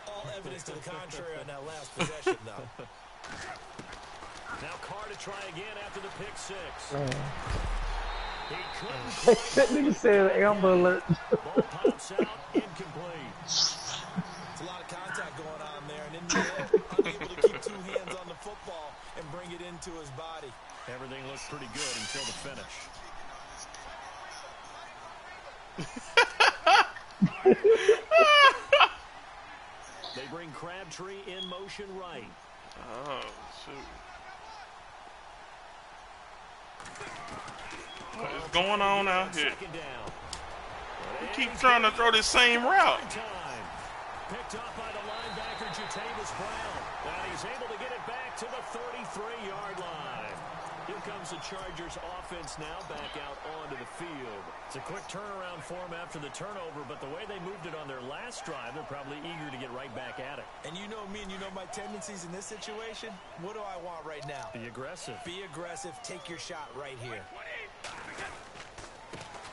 All evidence to the contrary on that last possession, though. Now Carr to try again after the pick six. He couldn't. That nigga said Amber Alert. Ball pops out, incomplete. It's a lot of contact going on there, and in the end, unable to keep two hands on the football and bring it into his body. Everything looked pretty good until the finish. They bring Crabtree in motion right. Oh, shoot. What is going on out here? We keep trying to throw this same route. Picked up by the linebacker, Jatavis Brown. And he's able to get it back to the 33-yard line. Here comes the Chargers offense now back out onto the field. It's a quick turnaround for them after the turnover, but the way they moved it on their last drive, they're probably eager to get right back at it. And you know me and you know my tendencies in this situation. What do I want right now? Be aggressive. Be aggressive. Take your shot right here.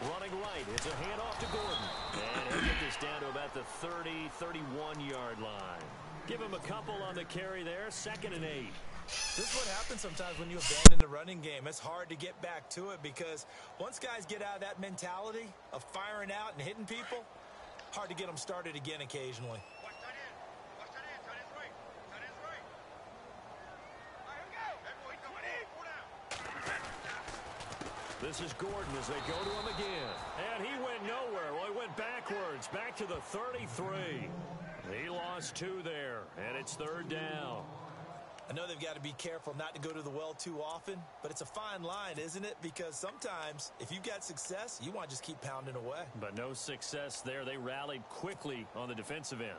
Running right. It's a handoff to Gordon. And he'll get this down to about the 30, 31-yard line. Give him a couple on the carry there. 2nd and 8. This is what happens sometimes when you abandon the running game. It's hard to get back to it because once guys get out of that mentality of firing out and hitting people, hard to get them started again occasionally. This is Gordon as they go to him again. And he went nowhere. Well, he went backwards, back to the 33. He lost 2 there, and it's 3rd down. I know they've got to be careful not to go to the well too often, but it's a fine line, isn't it? Because sometimes, if you've got success, you want to just keep pounding away. But no success there. They rallied quickly on the defensive end.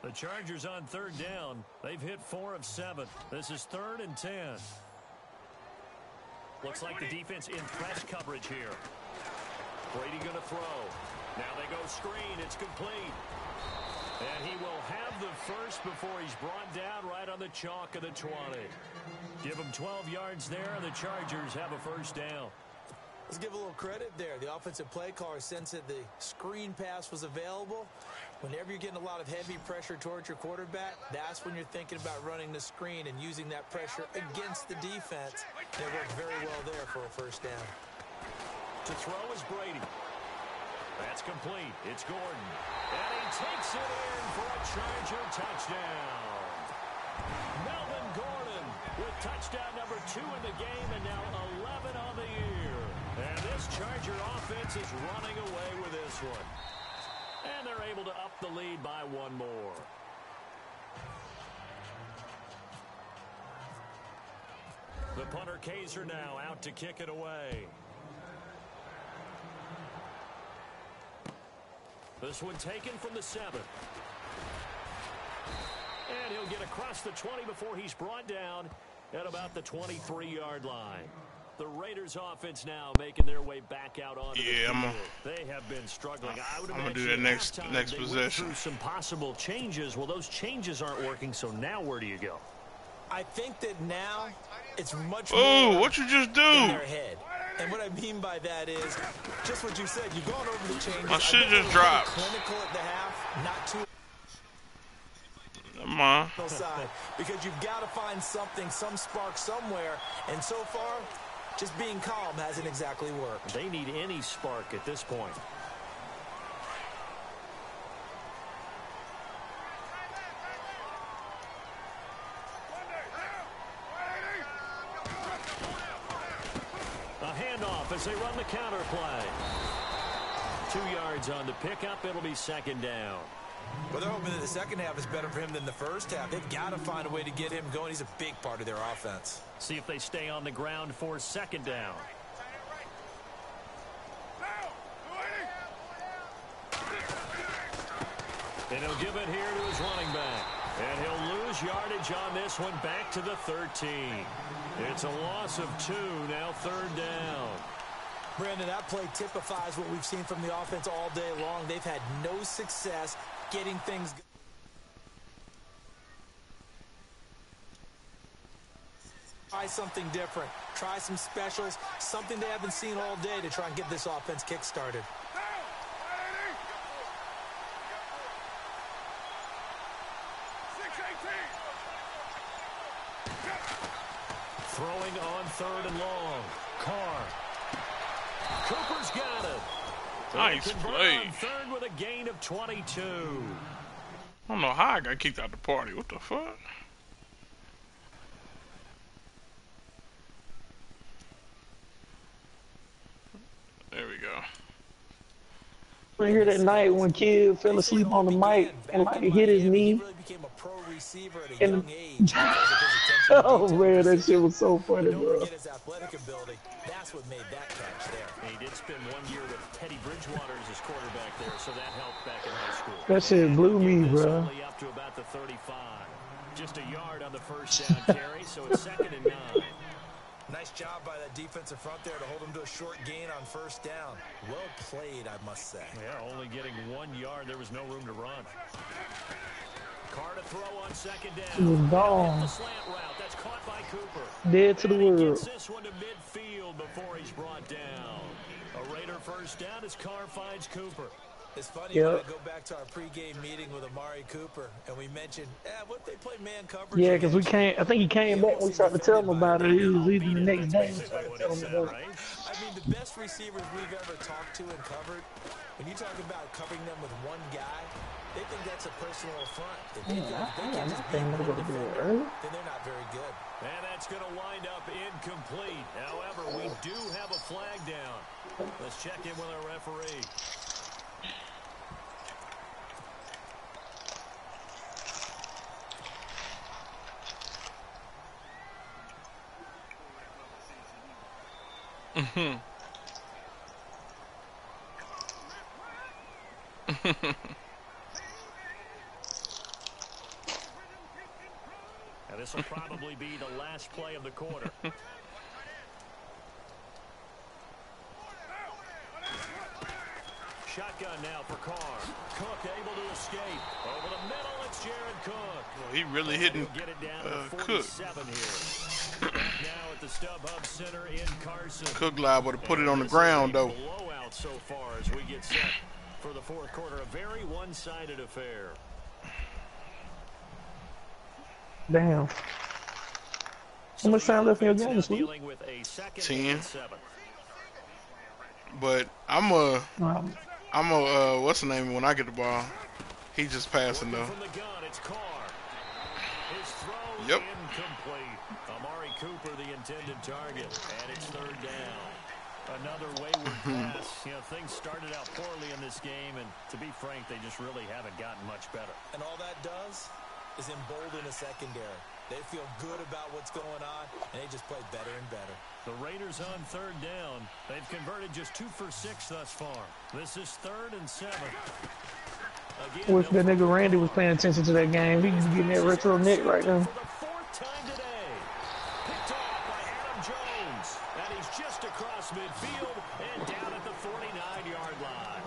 The Chargers on 3rd down. They've hit 4 of 7. This is 3rd and 10. Looks like the defense in press coverage here. Brady going to throw. Now they go screen. It's complete. And he will have the first before he's brought down right on the chalk of the 20. Give him 12 yards there. The Chargers have a first down. Let's give a little credit there. The offensive play caller sensed that the screen pass was available. Whenever you're getting a lot of heavy pressure towards your quarterback, that's when you're thinking about running the screen and using that pressure against the defense. It worked very well there for a first down. To throw is Brady. That's complete. It's Gordon. And he takes it in for a Charger touchdown. Melvin Gordon with touchdown number 2 in the game and now 11 on the year. And this Charger offense is running away with this one. And they're able to up the lead by 1 more. The punter Kaiser now out to kick it away. This one taken from the 7. And he'll get across the 20 before he's brought down at about the 23-yard line. The Raiders offense now making their way back out onto the field. They have been struggling. I'm going to do that next possession. Through some possible changes. Well, those changes aren't working, so now where do you go? I think that now it's much more what you just do? In their head. And what I mean by that is just what you said. You've gone over the changes. I should just drop. Clinical at the half, not too. Come on. Side, because you've got to find something, some spark somewhere. And so far, just being calm hasn't exactly worked. They need any spark at this point. A handoff as they run the counter play. 2 yards on the pickup. It'll be 2nd down. Well, they're hoping that the second half is better for him than the first half. They've got to find a way to get him going. He's a big part of their offense. See if they stay on the ground for 2nd down. And he'll give it here to his running back. And he'll lose yardage on this one back to the 13. It's a loss of 2, now 3rd down. Brandon, that play typifies what we've seen from the offense all day long. They've had no success getting things going. Try something different. Try some specials, something they haven't seen all day to try and get this offense kick-started. Throwing on 3rd and long. Carr. Cooper's got it. Nice play. On 3rd with a gain of 22. I don't know how I got kicked out the party. What the fuck? There we go. I hear that night when kid fell asleep on the mic and like hit his knee. And oh man, that shit was so funny, bro. That's what made that catch there. He did spend 1 year with Teddy Bridgewater as his quarterback there, so that helped back in high school. That shit blew me, bro. Only up to about the 35. Just a yard on the first down carry, so it's 2nd and 9. Nice job by that defensive front there to hold him to a short gain on first down. Well played, I must say. Yeah, only getting 1 yard. There was no room to run. Carr to throw on 2nd down. He was gone. The slant route. That's caught by Cooper. Dead to the And he world. gets this one to midfield before he's brought down. A Raider first down as Carr finds Cooper. It's funny when I go back to our pregame meeting with Amari Cooper, and we mentioned, what they play man coverage. Yeah, because we can't. I think he came back and we started to tell him about it. He was leaving the next day. We started to tell him about it. I mean, the best receivers we've ever talked to and covered, when you talk about covering them with one guy, they think that's a personal affront. If they think they can just beat one defender, then they're not very good. And that's going to wind up incomplete. However, we do have a flag down. Let's check in with our referee. Now this will probably be the last play of the quarter. Shotgun now for Carr. Cook able to escape. Over the middle, it's Jared Cook. Well, he really hitting get it down to Cook. 47 here. Now at the StubHub Center in Carson. Cook liable to put it on the ground, though. Blowout so far as we get set for the 4th quarter. A very one-sided affair. Damn. How much time left in your game, Sweet? 10. But I'm a what's the name when I get the ball? He just passing though. Yep. Incomplete. Amari Cooper, the intended target, and it's 3rd down. Another wayward pass. You know, things started out poorly in this game, and to be frank, they just really haven't gotten much better. And all that does is embolden a secondary. They feel good about what's going on, and they just play better and better. The Raiders on 3rd down. They've converted just 2 for 6 thus far. This is 3rd and 7. I wish that nigga Randy was paying attention to that game. He can get that retro neck right now. For the 4th time today. Picked off by Adam Jones. And he's just across midfield and down at the 49-yard line.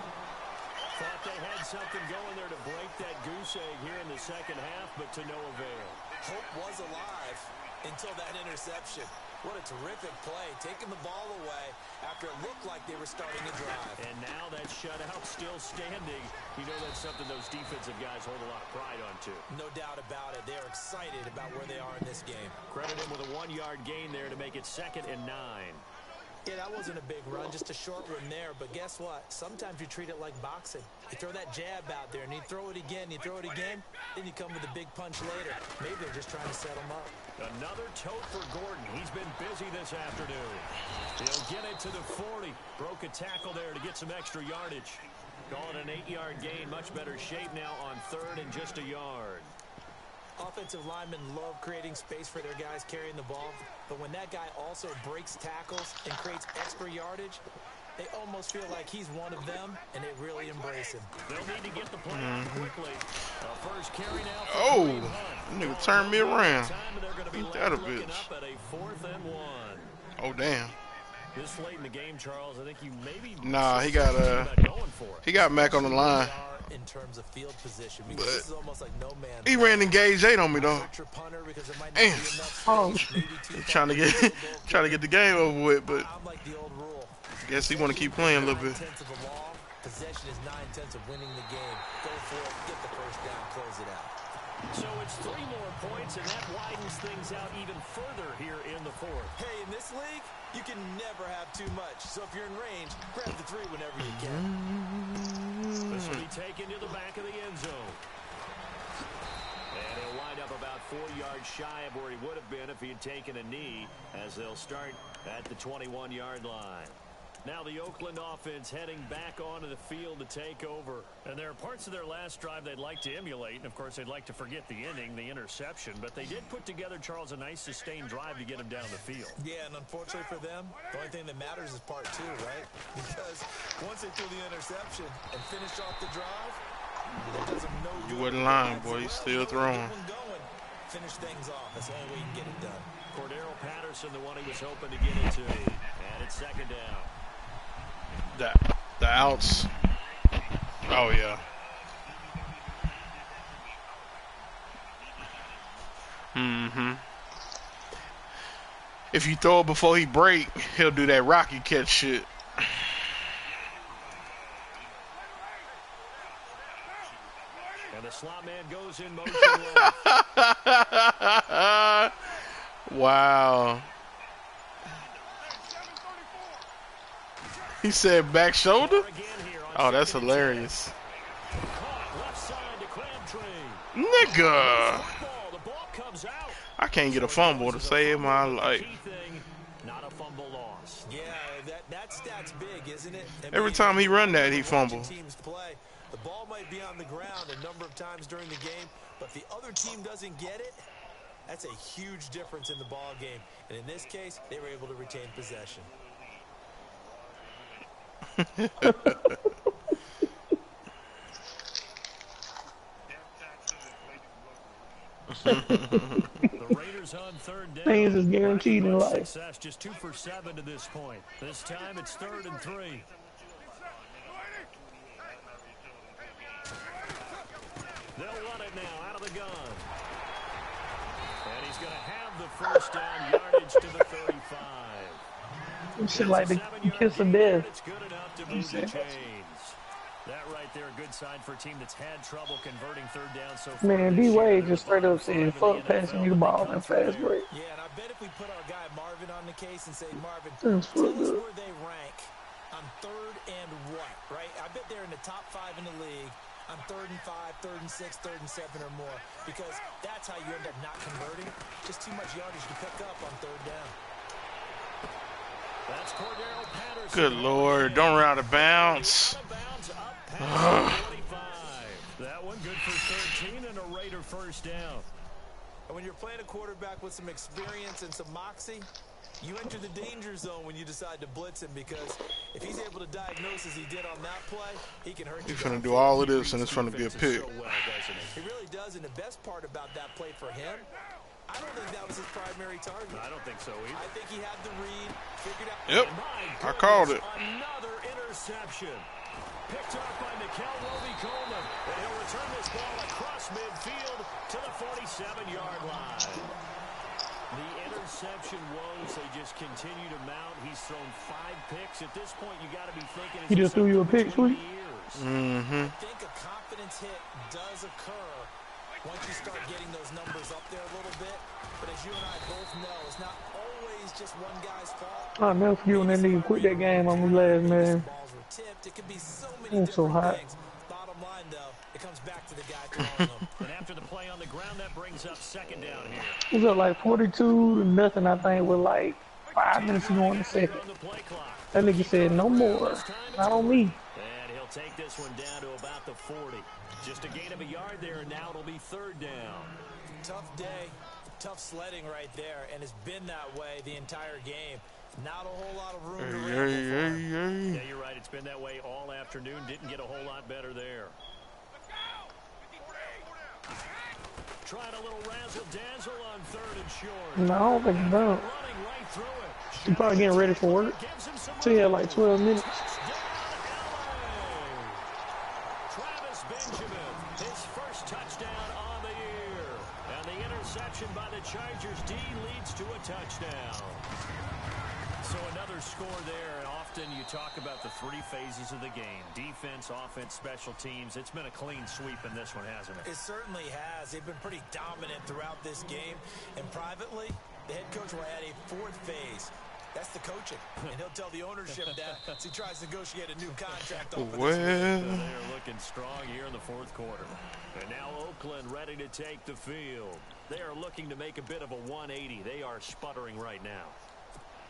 Thought they had something going there to break that goose egg here in the 2nd half, but to no avail. Hope was alive until that interception. What a terrific play, taking the ball away after it looked like they were starting to drive. And now that shutout still standing. You know that's something those defensive guys hold a lot of pride on, too. No doubt about it. They're excited about where they are in this game. Credit him with a 1-yard gain there to make it 2nd and 9. Yeah, that wasn't a big run, just a short one there. But guess what? Sometimes you treat it like boxing. You throw that jab out there, and you throw it again, then you come with a big punch later. Maybe they're just trying to set him up. Another tote for Gordon. He's been busy this afternoon. He'll get it to the 40. Broke a tackle there to get some extra yardage. Call it an 8-yard gain. Much better shape now on 3rd and just a yard. Offensive linemen love creating space for their guys carrying the ball, but when that guy also breaks tackles and creates extra yardage, they almost feel like he's one of them, and they really embrace him. They'll need to get the play out quickly. First carry now for Oh, that nigga turned me around. Ain't that a bitch? Up at a 4th and 1. Oh, damn. This late in the game, Charles, I think you maybe... Nah, he got Mac on the line. In terms of field position, because this is almost like no man. He ran engage 8 on me though. Damn. Oh. trying to get the game over with, but guess he want to keep playing a little bit. Possession is 9/10 of winning the game. Go for it, get the first down, close it out. So it's 3 more points, and that widens things out even further here in the fourth. Hey, in this league, you can never have too much. So if you're in range, grab the 3 whenever you can. This will be taken to the back of the end zone. And he'll wind up about 4 yards shy of where he would have been if he had taken a knee, as they'll start at the 21-yard line. Now the Oakland offense heading back onto the field to take over. And there are parts of their last drive they'd like to emulate. And, of course, they'd like to forget the ending, the interception. But they did put together, Charles, a nice sustained drive to get him down the field. Yeah, and unfortunately for them, the only thing that matters is part 2, right? Because once they threw the interception and finished off the drive, it does them no good. You wasn't lying, boy. He's still throwing. Finish things off. That's the only way you can get it done. Cordero Patterson, the one he was hoping to get it to. And it's second down. The outs. Oh, yeah. If you throw it before he break, he'll do that Rocky catch shit. And the slot man goes in motion left. Wow. He said back shoulder? Oh, that's hilarious. Nigga. I can't get a fumble to save my life. Not a fumble loss. Yeah, that stat's big, isn't it? Every time he run that, he fumble. Teams play. The ball might be on the ground a number of times during the game, but the other team doesn't get it. That's a huge difference in the ball game. And in this case, they were able to retain possession. The Raiders on third down. Things is guaranteed in life. Success, just 2 for 7 to this point. This time it's 3rd and 3. They'll run it now out of the gun. And he's going to have the first down yardage to the 35. Shit like the kiss of death. It's good enough to move the chains. That right there, a good sign for a team that's had trouble converting third down so far. Man, D-Wade just straight up said, fuck passing me the ball in fast break. Yeah, and I bet if we put our guy Marvin on the case and say, Marvin, tell us where they rank on 3rd and what, right? I bet they're in the top 5 in the league on 3rd and 5, 3rd and 6, 3rd and 7 or more, because that's how you end up not converting. Just too much yardage to pick up on 3rd down. That's Cordero Patterson. Good Lord, don't run out of bounds. That one good for 13 and a Raider first down. And when you're playing a quarterback with some experience and some moxie, you enter the danger zone when you decide to blitz him, because if he's able to diagnose as he did on that play, he can hurt you. He's going to do all of this, and it's going to be a pick. He really does, and the best part about that play for him, I don't think that was his primary target. I don't think so either. I think he had the read, figured out. Yep, I called it. Another interception. Picked up by Mikel Roby-Coleman. And he'll return this ball across midfield to the 47-yard line. The interception woes, they just continue to mount. He's thrown 5 picks. At this point, you got to be thinking. He just threw you a pick, sweet. I think a confidence hit does occur once you start getting those numbers up there a little bit. But as you and I both know, it's not always just one guy's fault. I'll never forget when that nigga quit that game on me last, man. Balls were tipped. It could be so many different so hot. things. Bottom line, though, it comes back to the guy throwing them. And after the play on the ground, that brings up second down here. It was up like 42-0, I think, with like 5 minutes to go in the second. That nigga said, no more. Not on me. And he'll take this one down to about the 40. Just a gain of a yard there, and now it'll be 3rd down. Tough day, tough sledding right there, and it's been that way the entire game. Not a whole lot of room to ramble. Yeah, you're right. It's been that way all afternoon. Didn't get a whole lot better there. Trying a little razzle-dazzle on 3rd and short. No, I don't think he's done. He's probably getting ready for work. So he had like 12 minutes. Travis Benjamin, his first touchdown on the year. And the interception by the Chargers D leads to a touchdown. So another score there, and often you talk about the three phases of the game. Defense, offense, special teams. It's been a clean sweep in this one, hasn't it? It certainly has. They've been pretty dominant throughout this game. And privately, the head coach will add a fourth phase. That's the coaching. And he'll tell the ownership that as he tries to negotiate a new contract. Well, they're looking strong here in the fourth quarter. And now Oakland ready to take the field. They are looking to make a bit of a 180. They are sputtering right now.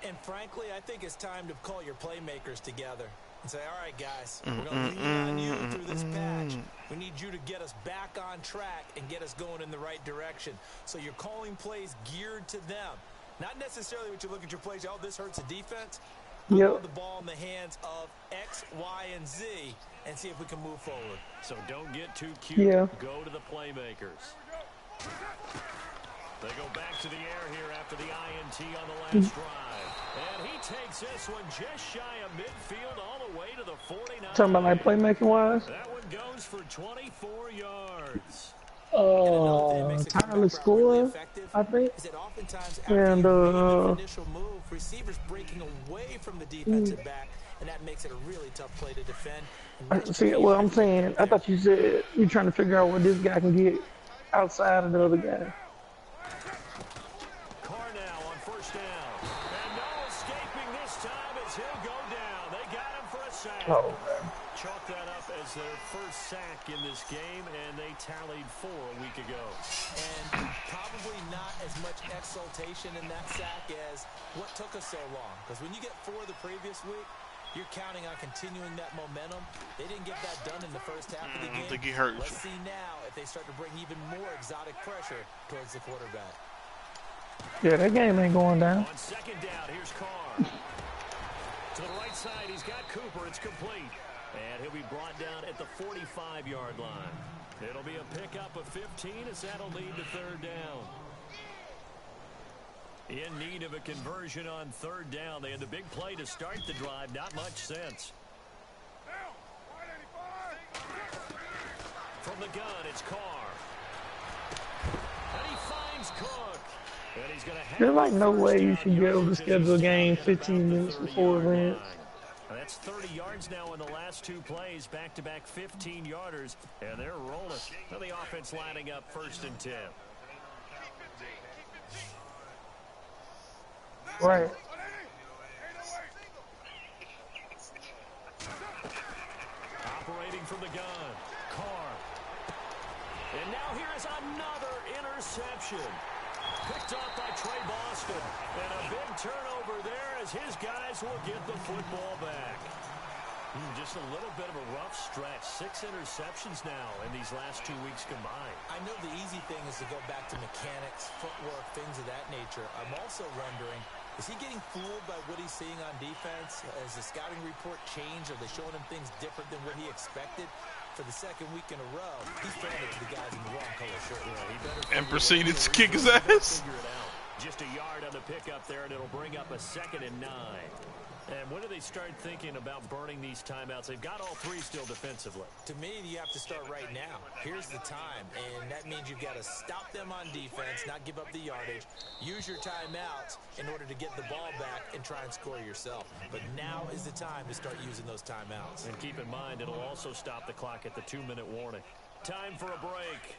And frankly, I think it's time to call your playmakers together and say, all right, guys, we're going to lean on you through this patch. We need you to get us back on track and get us going in the right direction. So you're calling plays geared to them. Not necessarily what you look at your plays, oh, this hurts the defense. Put the ball in the hands of X, Y, and Z and see if we can move forward. So don't get too cute. Go to the playmakers. They go back to the air here after the INT on the last drive. And he takes this one just shy of midfield all the way to the 49. Talking about like playmaking-wise? That one goes for 24 yards. Tyler score, I think. And initial move, receivers breaking away from the defensive back, and that makes it a really tough play to defend. See, well, I'm saying, I thought you said you're trying to figure out what this guy can get outside of the other guy. Oh. Chalk that up as their first sack in this game, and they tallied 4 a week ago. And probably not as much exultation in that sack as what took us so long. Because when you get 4 the previous week, you're counting on continuing that momentum. They didn't get that done in the first half of the game. I think he hurt. Let's see now if they start to bring even more exotic pressure towards the quarterback. Yeah, that game ain't going down. On second down, here's Carr. To the right side, he's got Cooper. It's complete. And he'll be brought down at the 45-yard line. It'll be a pickup of 15 as that'll lead to third down. In need of a conversion on third down. They had the big play to start the drive. Not much sense. From the gun, it's Carr. And he finds Cook. And he's gonna have There's like no way you should be able to schedule a game 15 minutes before advance. That's 30 yards now in the last 2 plays, back-to-back 15-yarders, and they're rolling. Now the offense lining up 1st and 10. Right. Operating from the gun, Carr. And now here is another interception. Picked off by Trey Boston. And a big turnover there as his guys will get the football back. Just a little bit of a rough stretch. 6 interceptions now in these last 2 weeks combined. I know the easy thing is to go back to mechanics, footwork, things of that nature. I'm also wondering, is he getting fooled by what he's seeing on defense? Has the scouting report changed? Are they showing him things different than what he expected? For the second week in a row, he's throwing it to the guys in the wrong color shirt. And proceeded to kick his ass. Just a yard on the pickup there, and it'll bring up a 2nd and 9. And when do they start thinking about burning these timeouts? They've got all 3 still defensively. To me, you have to start right now. Here's the time, and that means you've got to stop them on defense, not give up the yardage, use your timeouts in order to get the ball back and try and score yourself. But now is the time to start using those timeouts. And keep in mind, it'll also stop the clock at the 2-minute warning. Time for a break.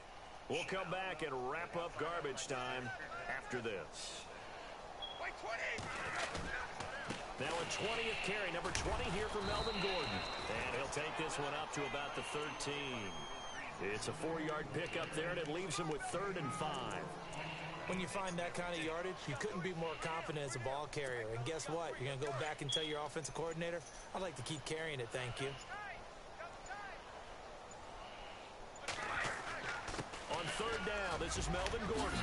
We'll come back and wrap up garbage time after this. Now a 20th carry, number 20 here for Melvin Gordon. And he'll take this one up to about the 13. It's a 4-yard pickup there, and it leaves him with 3rd and 5. When you find that kind of yardage, you couldn't be more confident as a ball carrier. And guess what? You're going to go back and tell your offensive coordinator, I'd like to keep carrying it, thank you. On 3rd down, this is Melvin Gordon.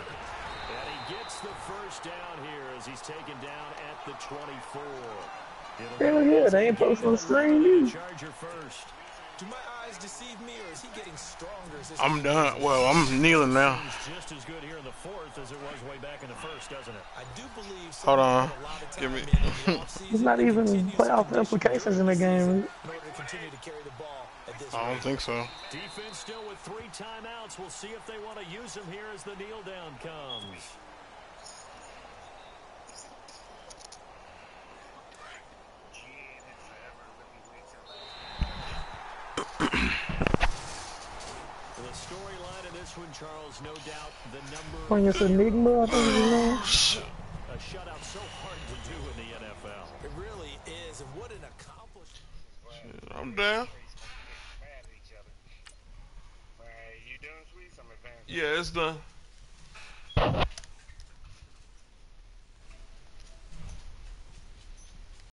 And he gets the first down here as he's taken down at the 24. Hell yeah, they ain't posting on the screen, dude. Charger first. Do my eyes deceive me, or is he getting stronger? I'm done. Well, I'm kneeling now. Just as good here in the 4th as it was way back in the 1st, doesn't it? I do believe. Hold on. Give me. There's not even playoff implications in the game. I don't think so. Defense still with 3 timeouts. We'll see if they want to use them here as the kneel down comes. this one, Charles, no doubt the number. Pointless Enigma, I think his name. A shutout so hard to do in the NFL. It really is, and what an accomplishment. I'm down. Yeah, it's done.